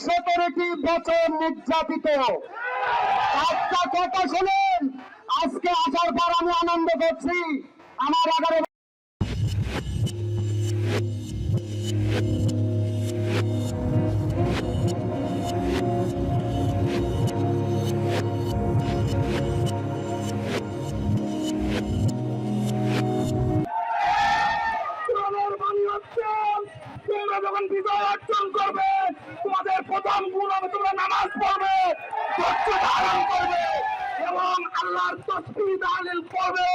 17টি বছর নির্যাতিত। একটা কথা শুনেন, আজকে আসার পর আমি আনন্দ করছি। আমার 11 তোমরা যখন বিজয় অর্জন করবে, তোমাদের প্রথম গুণ হবে তোমরা নামাজ পড়বে, ধৈর্য ধারণ করবে এবং আল্লাহর তাসবিহ তাহলিল করবে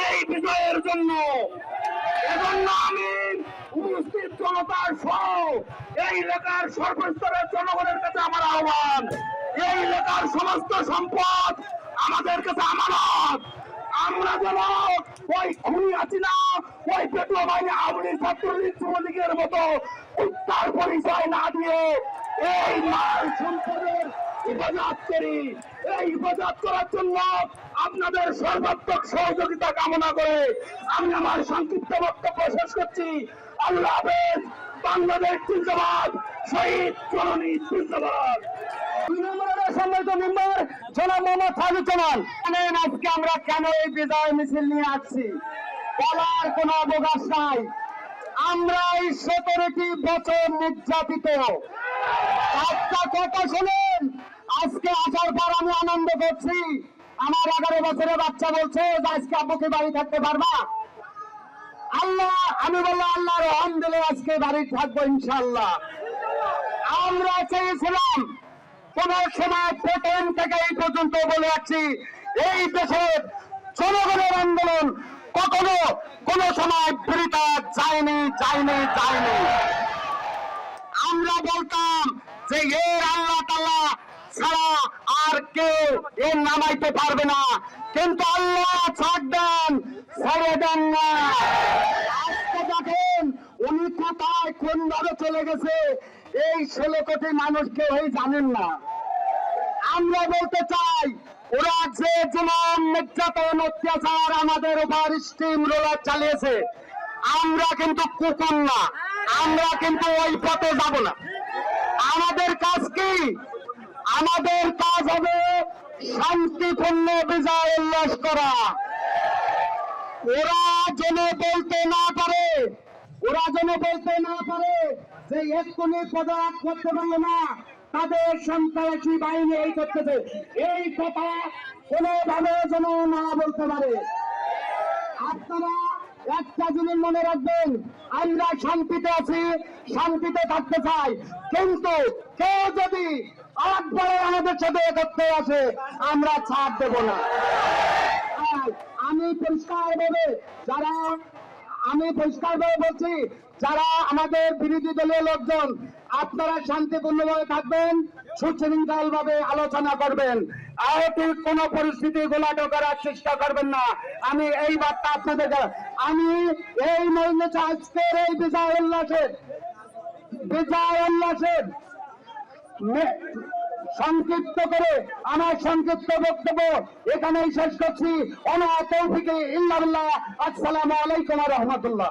এই বিজয়ের জন্য। এজন্য আমি উপস্থিত জনতার সহ এই এলাকার সর্বস্তরের জনগণের কাছে আমার আহ্বান, এই এলাকার সমস্ত সম্পদ আমাদের কাছে আমানত। আমরা যেন ওই খুনি আছি না, ওই পেটুয়া বাহিনী আওয়ামী লীগ ছাত্রলীগ যুবলীগের মতো উত্তার পরিচয় না দিয়ে এই মাল সম্পদের হেফাজত করি। এই হেফাজত করার জন্য আপনাদের সর্বাত্মক সহযোগিতা কামনা করে আমি আমার সংক্ষিপ্ত বক্তব্য শেষ করছি। আল্লাহ হাফেজ। বাংলাদেশ জিন্দাবাদ, শহীদ জননী জিন্দাবাদ। আজকে আমরা কেন এই বিজয় মিছিল নিয়ে আসছি বলার কোনো অবকাশ নাই। আমরা এই 17টি বছর নির্যাতিত। একটা কথা শুনেন, আজকে আসার পর আমি আনন্দ করছি। আমার 11 বছরের বাচ্চা বলছে যে আজকে আব্বুকে বাড়ি থাকতে পারবা। আল্লাহ, আমি বললাম আল্লাহর রহম দিলে আজকে বাড়ি থাকবো ইনশাআল্লাহ। আমরা চেয়েছিলাম, কোন সময় প্রথম থেকে এই পর্যন্ত বলে যাচ্ছি, এই দেশের জনগণের আন্দোলন কখনো কোন সময় বৃথা যায়নি। আমরা বলতাম যে এর আল্লাহ তাআলা ছাড়া আর কেউ এর নামাইতে পারবে না, কিন্তু আল্লাহ ছাড় দেন, ছেড়ে দেন না। আজকে দেখেন উনি কোথায় কোন ভাবে চলে গেছে, এই 16 কোটি মানুষ কেউ জানেন না। আমরা বলতে চাই, ওরা যে জুলুম নির্যাতন অত্যাচার আমাদের উপর স্টিম রোলার চালিয়েছে, আমরা কিন্তু কুকুর না, আমরা কিন্তু ওই পথে যাব না। আমাদের কাজ কি? আমাদের কাজ হবে শান্তিপূর্ণ বিজয় উল্লাস করা। ওরা যেন বলতে না পারে যে এক্ষুনি পদত্যাগ করতে পারলো না, তাদের সন্ত্রাসী বাহিনী এই করতেছে, এই কথা কোনোভাবে যেন না বলতে পারে। আপনারা একটা জিনিস মনে রাখবেন, আমরা শান্তিতে আছি, শান্তিতে থাকতে চাই, কিন্তু কেউ যদি একবারে আমাদের সাথে করতে আসে আমরা ছাড় দেব না। আমি পরিষ্কারভাবে বলছি, যারা আমাদের বিরোধী দলীয় লোকজন, আপনারা শান্তিপূর্ণভাবে থাকবেন, সুশৃঙ্খল ভাবে আলোচনা করবেন, আহতির কোন পরিস্থিতি গোলাটো করার চেষ্টা করবেন না। আমি এই বার্তা আপনাদের, আমি এই মহিলা আজকের এই বিজয় উল্লাসের সংক্ষিপ্ত করে আমার সংক্ষিপ্ত বক্তব্য এখানেই শেষ করছি। ওয়া মা তাওফীকি ইল্লা বিল্লাহ। আসসালামু আলাইকুম ওয়া রাহমাতুল্লাহ।